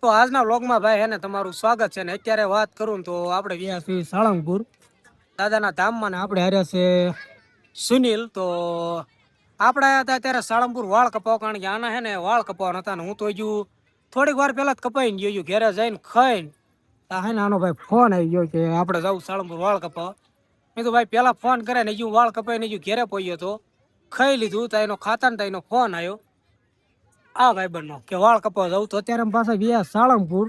તો આજના વ્લોગમાં ભાઈ હેને તમારું સ્વાગત છે ને અત્યારે વાત કરું તો આપણે ગયા છીએ સાળંગપુર દાદાના ધામમાં ને આપણે હાર્યા છે સુનિલ તો આપણે આવ્યા હતા ત્યારે સાળંગપુર વાળ કપાવ કારણ કે આના હે ને વાળ કપાવવાના હતા ને હું તો હજુ થોડીક વાર પહેલા જ કપાઈને ગયો ઘેરે જઈને ખાઈને હે ને આનો ભાઈ ફોન આવી ગયો કે આપણે જવું સાળંગપુર વાળ કપાવ મેં તો ભાઈ પેલા ફોન કરે ને હજુ વાળ કપાઈને હજુ ઘેરે પહોંચ્યો તો ખાઈ લીધું તો એનો ખાતા ને તો એનો ફોન આવ્યો આ ભાઈ બનનો કે વાળ કપાવા જવું તો અત્યારે પાછા ગયા સાળંગપુર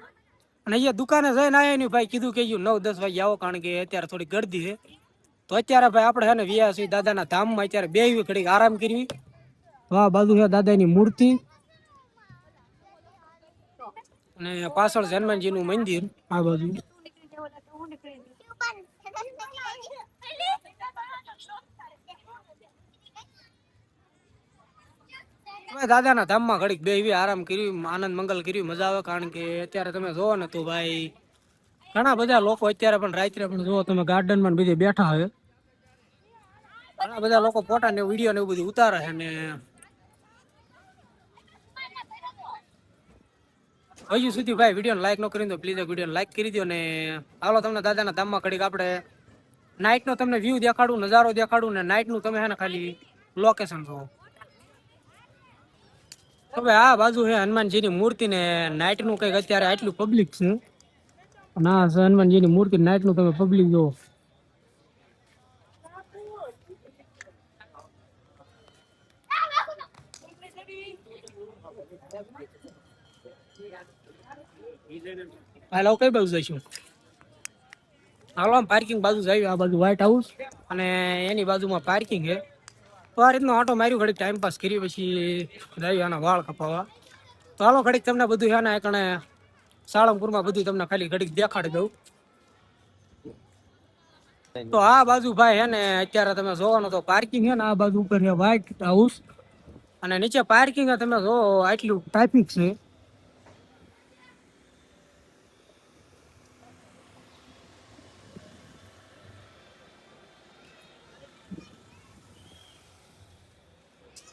અને અહીંયા દુકાને જઈને આવ્યા ને ભાઈ કીધું કે 9-10 વાગે આવો કારણ કે અત્યારે થોડી ગરદી છે તો અત્યારે ભાઈ આપણે છે ને વ્યા છીએ દાદાના ધામમાં અત્યારે બેહી ઘડીક આરામ કરવી વાહ બાજુ છે દાદાની મૂર્તિ અને પાછળ છે હનુમાનજીનું મંદિર આ બાજુ દાદાના ધામમાં ઘડીક બેહી આરામ કર્યું આનંદ મંગલ કર્યું મજા આવે કારણ કે અત્યારે તમે જોવો ને તો ભાઈ ઘણા બધા લોકો અત્યારે પણ રાત્રે પણ જોવો તમે ગાર્ડનમાં બીજે બેઠા હોય ઘણા બધા લોકો ફોટા ને વિડીયો ને એવું બધું ઉતારે છે ને હજુ સુધી ભાઈ વિડીયો લાઈક ન કરી તો પ્લીઝ વિડીયો લાઈક કરી દો ને હાલો તમને દાદાના ધામમાં ઘડીક આપણે નાઇટનો તમને વ્યૂ દેખાડું નજારો દેખાડું ને નાઇટનું તમે હે ને ખાલી લોકેશન જોવો હવે આ બાજુ છે હનુમાનજીની મૂર્તિ ને નાઇટ નું કઈક અત્યારે આટલું પબ્લિક છે ના છે હનુમાનજીની મૂર્તિ નાઇટ નું તમે પબ્લિક જોવો હાલો કઈ બાજુ જઈશું હાલો આમ પાર્કિંગ બાજુ જઈએ આ બાજુ વ્હાઇટ હાઉસ અને એની બાજુમાં પાર્કિંગ છે તો આ રીતનો ઓટો માર્યું ઘડીક ટાઈમ પાસ કરી પછી જઈએ આના વાળ કપાવવા તો હાલો ઘડીક તમને બધું છે ને એકણે સાળંગપુરમાં બધું તમને ખાલી ઘડીક દેખાડી દઉં તો આ બાજુ ભાઈ હે ને અત્યારે તમે જોવાનો તો પાર્કિંગ છે ને આ બાજુ ઉપર છે વ્હાઇટ હાઉસ અને નીચે પાર્કિંગ તમે જો આટલું ટ્રાફિક છે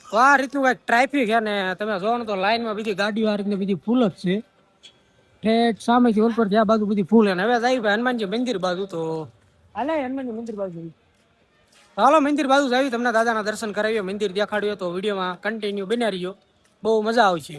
તો આ રીતનું કઈક ટ્રાફિક છે ને તમે જોવો ને તો લાઈનમાં બધી ગાડીઓ આ રીતની બધી ફૂલ જ છે ઠેઠ સામેથી ઓલ પર ત્યાં બાજુ બધી ફૂલ અને હવે જાય ભાઈ હનુમાનજી મંદિર બાજુ તો હાલે હનુમાનજી મંદિર બાજુ હાલો મંદિર બાજુ આવી તમને દાદાના દર્શન કરાવીએ મંદિર દેખાડ્યો તો વિડીયોમાં કન્ટિન્યુ બન્યા રહીયો બહુ મજા આવશે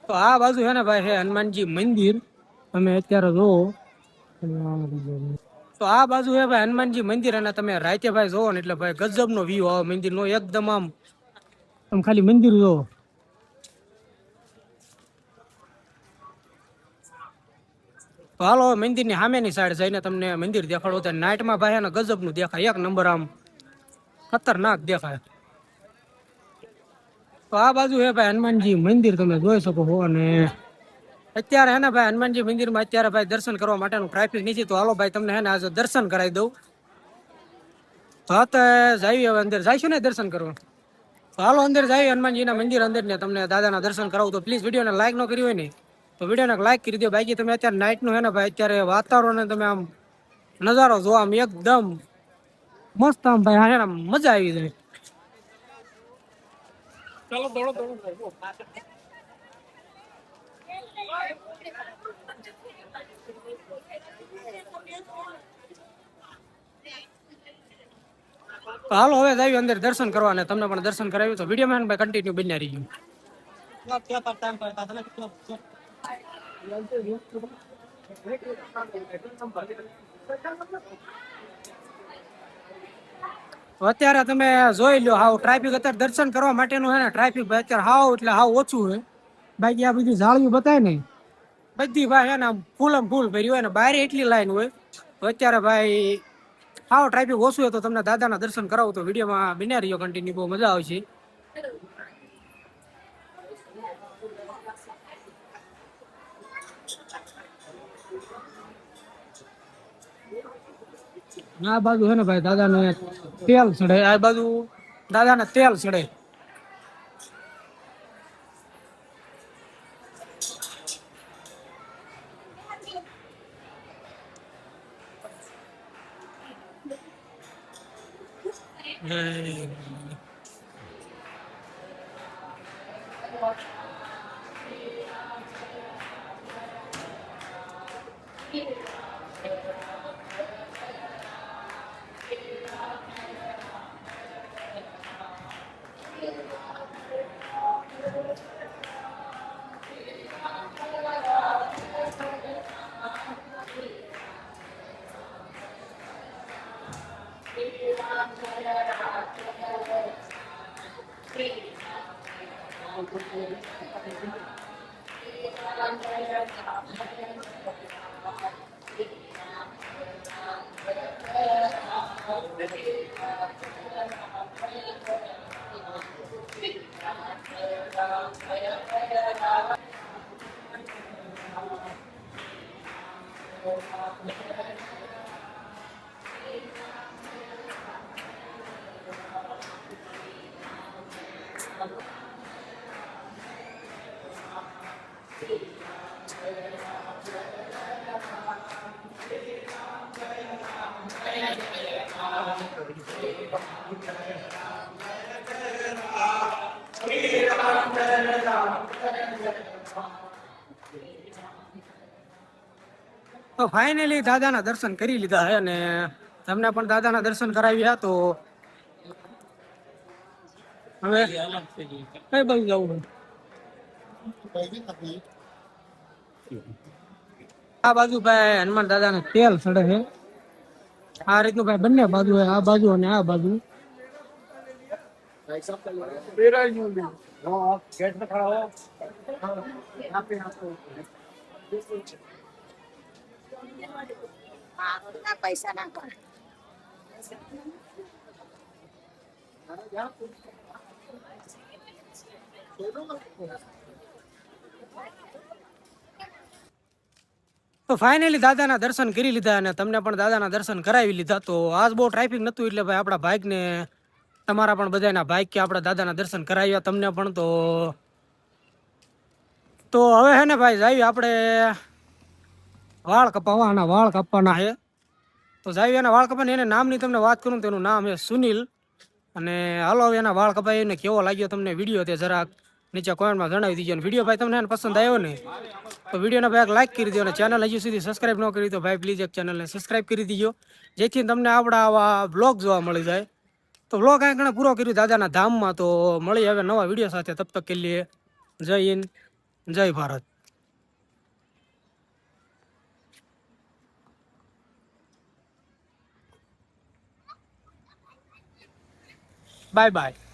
તો આ બાજુ છે ને ભાઈ છે હનુમાનજી મંદિર તમે અત્યારે જોવો તો આ બાજુ છે ભાઈ હનુમાનજી મંદિર અને તમે રાતે ભાઈ જોવો ને એટલે ભાઈ ગજબ નો વ્યૂ આવે મંદિર નો એકદમ આમ તમે ખાલી મંદિર જોવો તો હાલો મંદિર ની સામેની સાઈડ જઈને તમને મંદિર દેખાડો તો નાઇટમાં ભાઈ એને ગજબ નું દેખાય એક નંબર આમ ખતરનાક દેખાય તો આ બાજુ હે ભાઈ હનુમાનજી મંદિર તમે જોઈ શકો છો અને અત્યારે હે ને ભાઈ હનુમાનજી મંદિરમાં અત્યારે ભાઈ દર્શન કરવા માટેનું ટ્રાફિક નથી તો હાલો ભાઈ તમને હે ને આજે દર્શન કરાવી દઉં તો જઈએ હવે અંદર જઈશું ને દર્શન કરવા તો હાલો અંદર જઈએ હનુમાનજીના મંદિર અંદર ને તમને દાદાના દર્શન કરાવું તો પ્લીઝ વિડીયોને લાઈક ન કરી હોય ને તો વિડીયોને લાઈક કરી દો બાકી તમે અત્યારે નાઇટનું હે ને ભાઈ અત્યારે વાતાવરણ તમે આમ નજારો જો આમ એકદમ મસ્ત આમ ભાઈ હા મજા આવી જાય ચાલો દોડો દોડો હાલો હવે જઈએ અંદર દર્શન કરવા ને તમને પણ દર્શન કરાવ્યું તો વિડીયોમાં ભાઈ કન્ટિન્યુ બન્યા રહીશું અત્યારે તમે જોઈ લો હાવ ટ્રાફિક અત્યારે દર્શન કરવા માટેનું હે ને ટ્રાફિક ભાઈ અત્યારે હાવ એટલે હાવ ઓછું હોય બાકી આ બધી જાળવી બતાય ને બધી ભાઈ હે ને ફૂલમ ફૂલ ભર્યું હોય ને બહાર એટલી લાઈન હોય તો અત્યારે ભાઈ હાવ ટ્રાફિક ઓછું હોય તો તમને દાદાના દર્શન કરાવું તો વિડીયોમાં બન્યા રહીયો કન્ટિન્યુ બહુ મજા આવશે આ બાજુ છે ને ભાઈ દાદાને તેલ ચડે, આ બાજુ દાદાને તેલ ચડે. તો ફાઇનલી દાદાના દર્શન કરી લીધા છે અને તમને પણ દાદાના દર્શન કરાવ્યા. તો હવે કઈ બાજુ જવું? આ બાજુ ભાઈ હનુમાન દાદાને તેલ ચડે છે. આ રીતનું ભાઈ બંને બાજુ, આ બાજુ અને આ બાજુ. પૈસા ના તો ફાઇનલી દાદાના દર્શન કરી લીધા અને તમને પણ દાદાના દર્શન કરાવી લીધા. તો આજ બહુ ટ્રાફિક નતું એટલે ભાઈ આપણા બાઇકને, તમારા પણ બધાના બાઇક કે આપણા દાદાના દર્શન કરાવ્યા તમને પણ. તો હવે હે ને ભાઈ જાવી આપણે વાળ કપાવવાના, વાળ કાપવાના છે. તો જાવી એના વાળ કપાને, એને નામની તમને વાત કરું તો એનું નામ છે સુનિલ. અને હાલો એના વાળ કપાય એને કેવો લાગ્યો તમને વિડીયો તે જરાક નીચે કોમેન્ટમાં જણાવી દીજો. અને વિડીયો ભાઈ તમને પસંદ આવ્યો ને તો વિડીયોને ભાઈ એક લાઈક કરી દો. અને ચેનલ હજી સુધી સબસ્ક્રાઈબ ન કરી તો ભાઈ પ્લીઝ એક ચેનલને સબસ્ક્રાઈબ કરી દીજો, જેથી તમને આપણા આવા બ્લોગ જોવા મળી જાય. તો બ્લોગ અહીં ઘણા પૂરો કર્યું દાદાના ધામમાં. તો મળી હવે નવા વિડીયો સાથે, તબ તક કે લીએ જય હિન્દ, જય ભારત. Bye bye.